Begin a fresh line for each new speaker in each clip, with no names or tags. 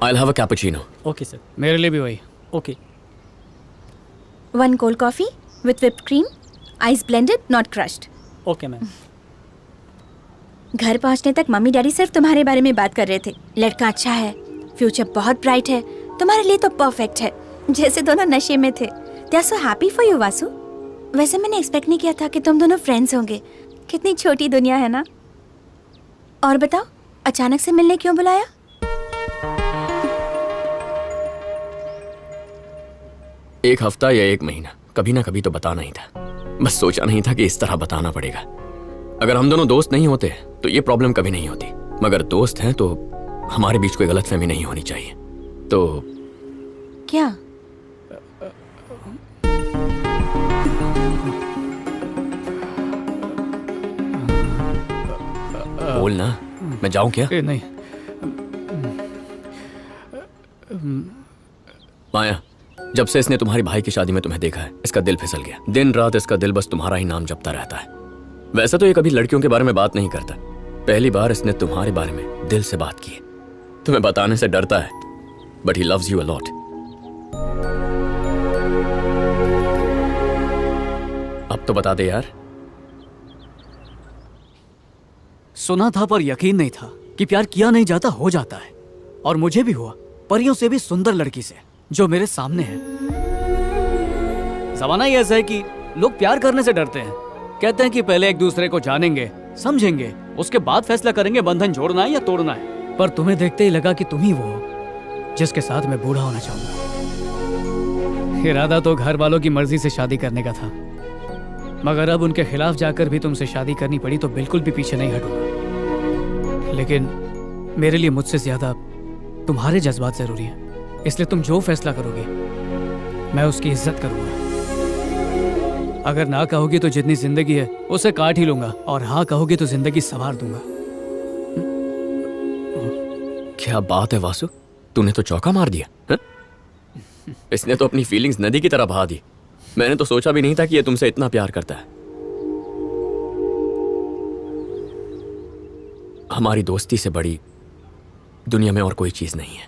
I'll have a cappuccino.
Okay sir, मेरे लिए भी वही.
Okay.
1 cold coffee with whipped cream, ice blended, not crushed.
Okay ma'am.
घर पहुंचने तक मम्मी डैडी सिर्फ तुम्हारे बारे में बात कर रहे थे. लड़का अच्छा है, फ्यूचर बहुत ब्राइट है, तुम्हारे लिए तो परफेक्ट है. जैसे दोनों नशे में थे. They are so happy for you, Vasu. वैसे मैंने एक्सपेक्ट नहीं किया था कि तुम दोनों फ्रेंड्स होंगे. कितनी छोटी दुनिया है ना. और बताओ, अचानक से मिलने क्यों बुलाया?
एक हफ्ता या 1 महीना, कभी ना कभी तो बताना ही था. बस सोचा नहीं था कि इस तरह बताना पड़ेगा. अगर हम दोनों दोस्त नहीं होते तो ये प्रॉब्लम कभी नहीं होती. मगर दोस्त हैं तो हमारे बीच कोई गलतफहमी नहीं होनी चाहिए. तो
क्या?
बोल ना, मैं जाऊं क्या?
नहीं.
माया, जब से इसने तुम्हारी भाई की शादी में तुम्हें देखा है, इसका दिल फिसल गया. दिन रात इसका दिल बस तुम्हारा ही नाम जपता रहता है. वैसे तो ये कभी लड़कियों के बारे में बात नहीं करता. पहली बार इसने तुम्हारे बारे में दिल से बात की. तुम्हें बताने से डरता है, but he loves you a lot. अब तो बता दे यार.
सुना था पर यकीन नहीं था कि प्यार किया नहीं जाता हो जाता है. और मुझे भी हुआ, परियों से भी सुंदर लड़की से जो मेरे सामने है. जमाना ही ऐसा है कि लोग प्यार करने से डरते हैं. कहते हैं कि पहले एक दूसरे को जानेंगे, समझेंगे, उसके बाद फैसला करेंगे बंधन जोड़ना है या तोड़ना है. पर तुम्हें देखते ही लगा कि तुम ही वो हो जिसके साथ मैं बूढ़ा होना चाहूंगा. इरादा तो घर वालों की मर्जी से शादी करने का था, मगर अब उनके खिलाफ जाकर भी तुमसे शादी करनी पड़ी तो बिल्कुल भी पीछे नहीं हटूंगा. लेकिन मेरे लिए मुझसे ज्यादा तुम्हारे जज्बात जरूरी हैं. इसलिए तुम जो फैसला करोगे मैं उसकी इज्जत करूंगा. अगर ना कहोगी तो जितनी जिंदगी है उसे काट ही लूंगा, और हाँ कहोगी तो जिंदगी संवार दूंगा.
क्या बात है वासु, तूने तो चौका मार दिया. हा? इसने तो अपनी फीलिंग्स नदी की तरह बहा दी. मैंने तो सोचा भी नहीं था कि ये तुमसे इतना प्यार करता है. हमारी दोस्ती से बड़ी दुनिया में और कोई चीज नहीं है.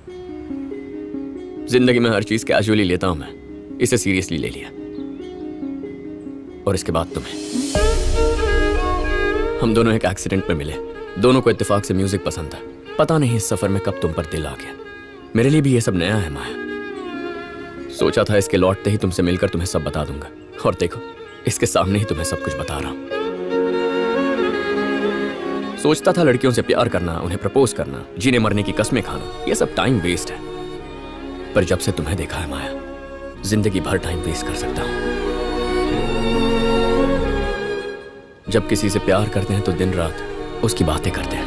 जिंदगी में हर चीज कैजुअली लेता हूं मैं, इसे सीरियसली ले लिया. और इसके बाद तुम्हें. हम दोनों एक एक्सीडेंट में मिले. दोनों को इत्तेफाक से म्यूजिक पसंद था. पता नहीं इस सफर में कब तुम पर दिल आ गया. मेरे लिए भी ये सब नया है माया. सोचा था इसके लौटते ही तुमसे मिलकर तुम्हें सब बता दूंगा, और देखो इसके सामने ही तुम्हें सब कुछ बता रहा हूं. सोचता था लड़कियों से प्यार करना, उन्हें प्रपोज करना, जीने मरने की कस्में खाना, ये सब टाइम वेस्ट है. पर जब से तुम्हें देखा है माया, जिंदगी भर टाइम वेस्ट कर सकता हूं. जब किसी से प्यार करते हैं तो दिन रात उसकी बातें करते हैं.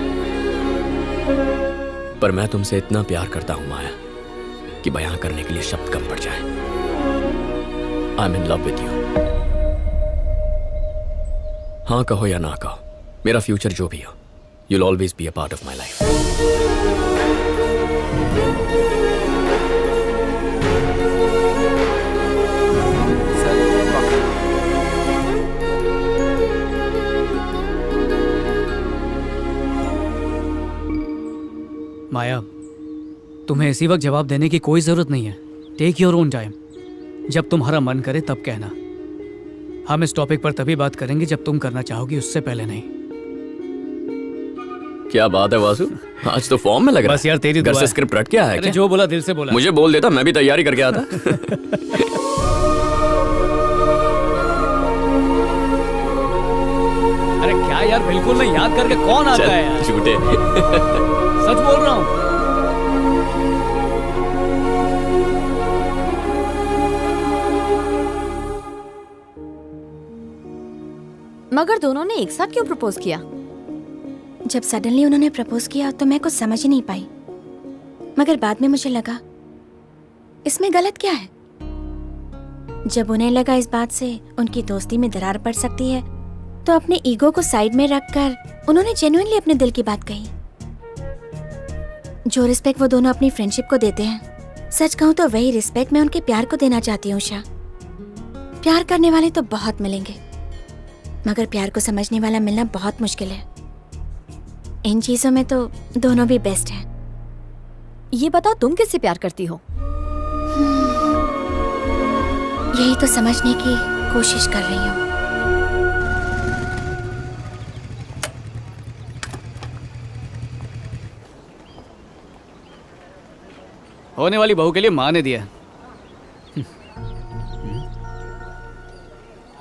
पर मैं तुमसे इतना प्यार करता हूं माया कि बयां करने के लिए शब्द कम पड़ जाए. I am in love with you. हाँ कहो या ना कहो, मेरा फ्यूचर जो भी हो, you'll always be a part of my life.
माया, तुम्हें इसी वक्त जवाब देने की कोई जरूरत नहीं है. Take your own time. जब तुम्हारा मन करे तब कहना. हम इस टॉपिक पर तभी बात करेंगे जब तुम करना चाहोगी, उससे पहले नहीं.
क्या बात है वासु, आज तो फॉर्म में लग रहा है.
बस यार तेरी
घर
दुआ
से
है.
स्क्रिप्ट रट के आया है क्या?
जो बोला दिल से बोला.
मुझे बोल देता, मैं भी तैयारी करके आता.
अरे क्या यार, बिल्कुल मैं याद करके कौन आता है यार.
झूठे.
सच बोल रहा हूँ.
मगर दोनों ने एक साथ क्यों प्रपोज किया?
जब सडनली उन्होंने प्रपोज किया तो मैं कुछ समझ ही नहीं पाई. मगर बाद में मुझे लगा इसमें गलत क्या है. जब उन्हें लगा इस बात से उनकी दोस्ती में दरार पड़ सकती है तो अपने ईगो को साइड में रखकर उन्होंने जेन्युइनली अपने दिल की बात कही. जो रिस्पेक्ट वो दोनों अपनी फ्रेंडशिप को देते हैं, सच कहूँ तो वही रिस्पेक्ट मैं उनके प्यार को देना चाहती हूँ. उषा, प्यार करने वाले तो बहुत मिलेंगे, मगर प्यार को समझने वाला मिलना बहुत मुश्किल है. इन चीजों में तो दोनों भी बेस्ट हैं.
ये बताओ तुम किससे प्यार करती हो?
यही तो समझने की कोशिश कर रही हूँ।
होने वाली बहू के लिए माँ ने दिया।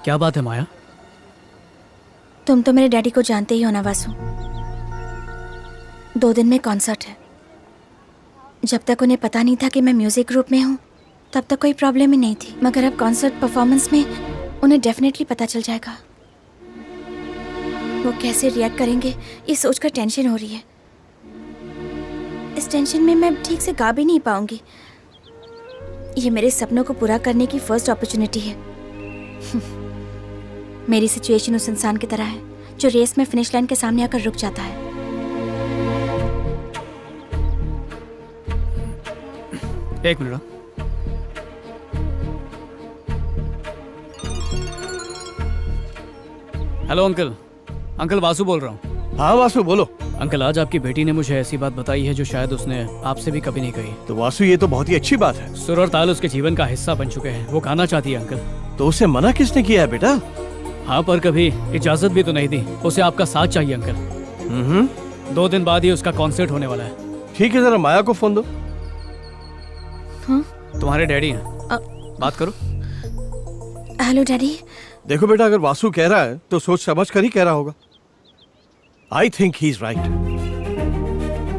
क्या बात है माया?
तुम तो मेरे डैडी को जानते ही हो ना वासु। 2 दिन में कॉन्सर्ट है। जब तक उन्हें पता नहीं था कि मैं म्यूजिक ग्रुप में हूँ तब तक कोई प्रॉब्लम ही नहीं थी, मगर अब कॉन्सर्ट परफॉर्मेंस में उन्हें डेफिनेटली पता चल जाएगा। वो कैसे रिएक्ट करेंगे ये सोचकर टेंशन हो रही है। इस टेंशन में मैं ठीक से गा भी नहीं पाऊंगी। ये मेरे सपनों को पूरा करने की फर्स्ट अपॉर्चुनिटी है। मेरी सिचुएशन उस इंसान की तरह है जो रेस में फिनिश लाइन के सामने आकर रुक जाता है।
एक minute. Hello uncle. Uncle Vasu बोल रहा हूँ।
हाँ वासु बोलो।
अंकल आज आपकी बेटी ने मुझे ऐसी बात बताई है जो शायद उसने आपसे भी कभी नहीं कही।
तो वासु ये तो बहुत ही अच्छी बात है।
सुर और ताल उसके जीवन का हिस्सा बन चुके हैं। वो गाना चाहती है अंकल।
तो उसे मना किसने किया है बेटा?
हाँ पर कभी इजाजत भी तो नहीं दी। उसे आपका साथ चाहिए अंकल। 2 दिन बाद ही उसका कॉन्सर्ट होने वाला है।
ठीक है, जरा माया को फोन दो।
तुम्हारे डैडी हैं, बात करो।
Hello daddy.
देखो बेटा, अगर वासु कह रहा है तो सोच समझ कर ही कह रहा होगा। I think he is right.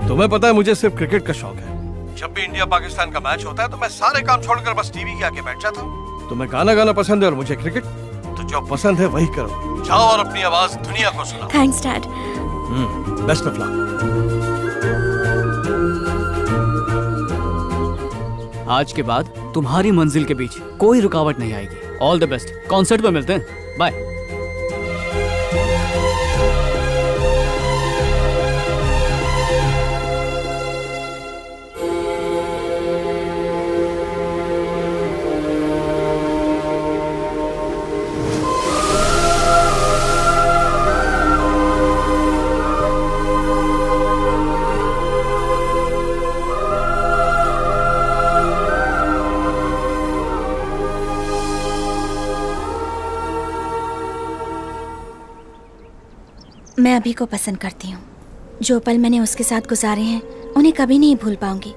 तुम्हें पता है मुझे सिर्फ क्रिकेट का शौक है। जब भी इंडिया पाकिस्तान का मैच होता है तो मैं सारे काम छोड़कर बस टीवी के आगे बैठ जाता हूँ। तुम्हें गाना गाना पसंद है और मुझे क्रिकेट, तो जो पसंद है वही करो। जाओ और अपनी आवाज दुनिया को सुनाओ।
Thanks dad.
Best of luck.
आज के बाद तुम्हारी मंजिल के बीच कोई रुकावट नहीं आएगी। All the best. कॉन्सर्ट पे मिलते हैं। बाय।
मैं अभी को पसंद करती हूँ। जो पल मैंने उसके साथ गुजारे हैं उन्हें कभी नहीं भूल पाऊंगी।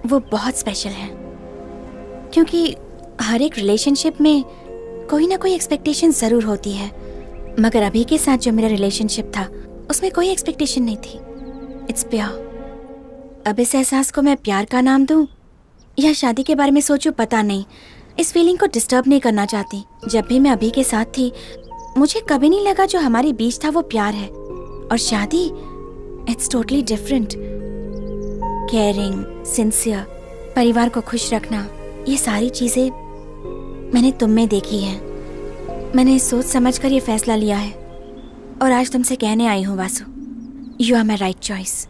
वो बहुत स्पेशल है, क्योंकि हर एक रिलेशनशिप में कोई ना कोई एक्सपेक्टेशन ज़रूर होती है, मगर अभी के साथ जो मेरा रिलेशनशिप था उसमें कोई एक्सपेक्टेशन नहीं थी। It's pure. अब इस एहसास को मैं प्यार का नाम दूँ या शादी के बारे में सोचूं पता नहीं। इस फीलिंग को डिस्टर्ब नहीं करना चाहती। जब भी मैं अभी के साथ थी मुझे कभी नहीं लगा जो हमारे बीच था वो प्यार है, और शादी it's totally different. Caring, sincere, परिवार को खुश रखना, ये सारी चीजें मैंने तुम में देखी हैं। मैंने सोच समझ कर ये फैसला लिया है और आज तुमसे कहने आई हूँ Vasu, you are my right choice.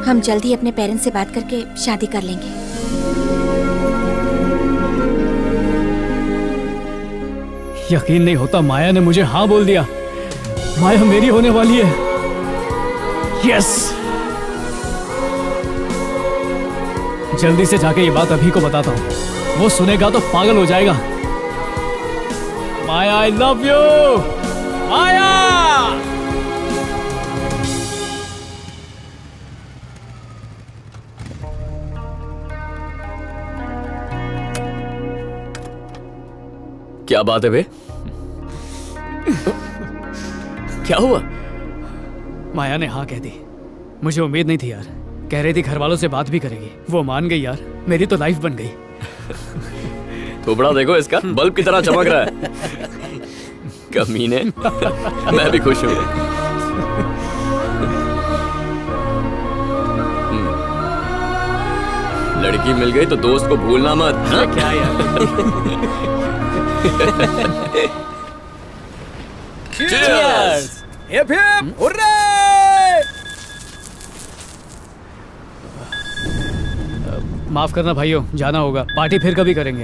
हम जल्द ही अपने पेरेंट्स से बात करके शादी कर लेंगे।
यकीन नहीं होता, माया ने मुझे हाँ बोल दिया। माया मेरी होने वाली है। यस। जल्दी से जाके ये बात अभी को बताता हूँ, वो सुनेगा तो पागल हो जाएगा। माया आई लव यू। माया।
क्या बात है बे? क्या हुआ?
माया ने हाँ कह दी। मुझे उम्मीद नहीं थी यार। कह रही थी घर वालों से बात भी करेगी। वो मान गई यार। मेरी तो लाइफ बन गई।
थोबड़ा देखो इसका, बल्ब की तरह चमक रहा है। कमीने। मैं भी खुश हूँ। लड़की मिल गई तो दोस्त को भूलना मत। हाँ?
क्या यार।
Cheers!
Hip hip hurray!
माफ करना भाइयों, जाना होगा। पार्टी फिर कभी करेंगे।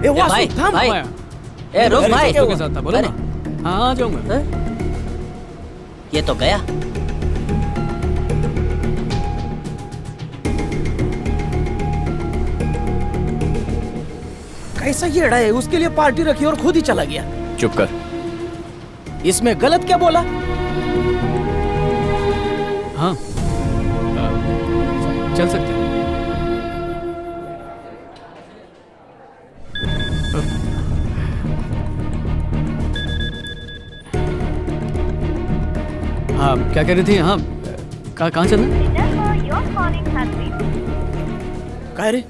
ए वासु
भाई,
थाम।
भाई।
माया,
ए रुक भाई।
दोस्तों के साथ था, बोलो
अरे,
ना। हाँ आ जाऊंगा।
ये तो गया।
कैसा येड़ा है, उसके लिए पार्टी रखी और खुद ही चला गया।
चुप कर।
इसमें गलत क्या बोला?
हाँ चल सकते हैं। हाँ क्या कह रही थी? हाँ कहाँ चलना?
कह रे,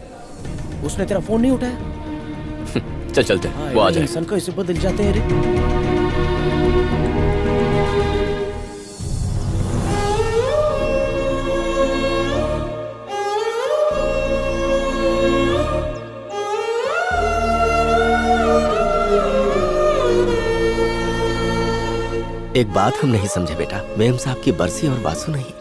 उसने तेरा फोन नहीं उठाया?
चल चलते हैं, वो आ जाए।
इंसान कैसे बदल जाते हैं रे।
एक बात हम नहीं समझे बेटा, मेम साहब की बरसी और वासु नहीं।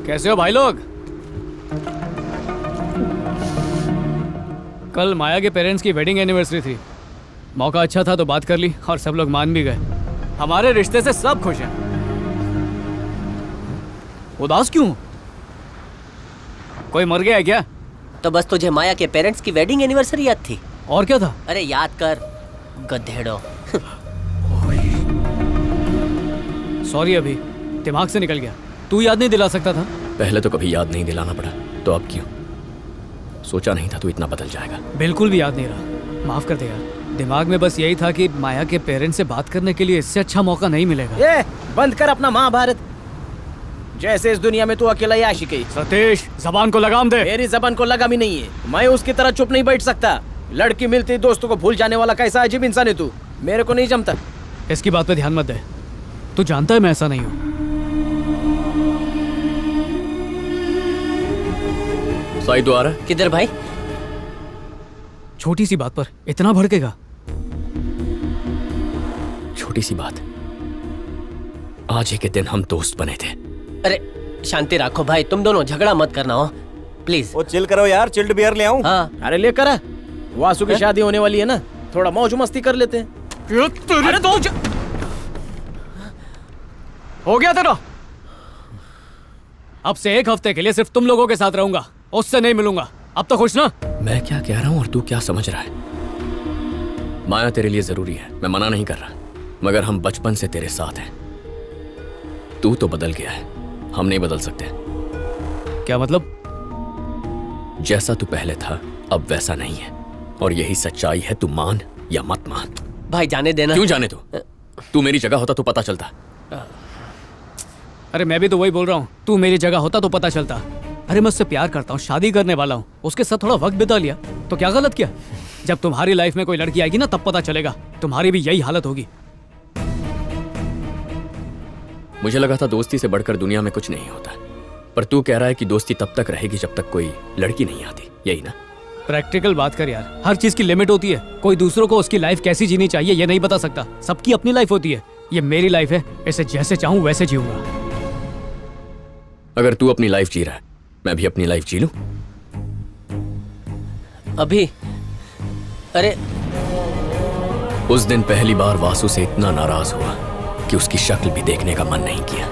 कैसे हो भाई लोग? कल माया के पेरेंट्स की वेडिंग एनिवर्सरी थी। मौका अच्छा था तो बात कर ली और सब लोग मान भी गए। हमारे रिश्ते से सब खुश हैं। उदास क्यों? कोई मर गया है क्या?
तो बस तुझे माया के पेरेंट्स की वेडिंग एनिवर्सरी याद थी?
और क्या था?
अरे याद कर, गधेड़ो।
सॉरी अभी दिमाग से निकल गया। तू याद नहीं दिला सकता था?
पहले तो कभी याद नहीं दिलाना पड़ा, तो अब क्यों? सोचा नहीं था तू इतना बदल जाएगा।
बिल्कुल भी याद नहीं रहा, माफ कर दे यार। दिमाग में बस यही था कि माया के पेरेंट्स से बात करने के लिए इससे अच्छा मौका नहीं मिलेगा।
ये बंद कर अपना महाभारत। जैसे इस दुनिया में तू अकेला ही आशिक है।
सतीश जबान को लगाम दे।
मेरी जबान को लगा भी नहीं है, मैं उसकी तरह चुप नहीं बैठ सकता। लड़की मिलती दोस्तों को भूल जाने वाला कैसा अजीब इंसान है तू, मेरे को नहीं जमता।
इसकी बात पे ध्यान मत दे, तू जानता है मैं ऐसा नहीं हूँ।
साई तो आ रहा है?
किधर भाई?
छोटी सी बात पर इतना भड़केगा?
छोटी सी बात, आज ही के दिन हम दोस्त बने थे।
अरे शांति रखो भाई, तुम दोनों झगड़ा मत करना हो प्लीज।
वो चिल करो यार, चिल्ड बियर ले आऊं?
हाँ
अरे लेकर आ, वासु की शादी होने वाली है ना, थोड़ा मौज मस्ती कर लेते हैं।
अरे तो हो गया तेरा। अब से एक हफ्ते के लिए सिर्फ तुम लोगों के साथ रहूंगा, उससे नहीं मिलूंगा। अब तो खुश ना?
मैं क्या कह रहा हूँ और तू क्या समझ रहा है? माया तेरे लिए जरूरी है, मैं मना नहीं कर रहा, मगर हम बचपन से तेरे साथ हैं। तू तो बदल गया है, हम नहीं बदल सकते।
क्या मतलब?
जैसा तू पहले था अब वैसा नहीं है, और यही सच्चाई है। तू मान या मत मान।
भाई जाने देना।
क्यों जाने दो? तू मेरी जगह होता तो पता चलता।
अरे मैं भी तो वही बोल रहा हूँ, तू मेरी जगह होता तो पता चलता। अरे मैं उससे प्यार करता हूँ, शादी करने वाला हूँ, उसके साथ थोड़ा वक्त बिता लिया तो क्या गलत किया? जब तुम्हारी लाइफ में कोई लड़की आएगी ना तब पता चलेगा, तुम्हारी भी यही हालत होगी।
मुझे लगा था दोस्ती से बढ़कर दुनिया में कुछ नहीं होता, पर तू कह रहा है कि दोस्ती तब तक रहेगी जब तक कोई लड़की नहीं आती, यही ना?
प्रैक्टिकल बात कर यार, हर चीज की लिमिट होती है। कोई दूसरों को उसकी लाइफ कैसी जीनी चाहिए ये नहीं बता सकता। सबकी अपनी लाइफ होती है, ये मेरी लाइफ है, इसे जैसे चाहूं वैसे जीऊंगा।
अगर तू अपनी लाइफ जी रहा है, मैं भी अपनी लाइफ जी लूं?
अभी अरे
उस दिन पहली बार वासु से इतना नाराज हुआ कि उसकी शक्ल भी देखने का मन नहीं किया।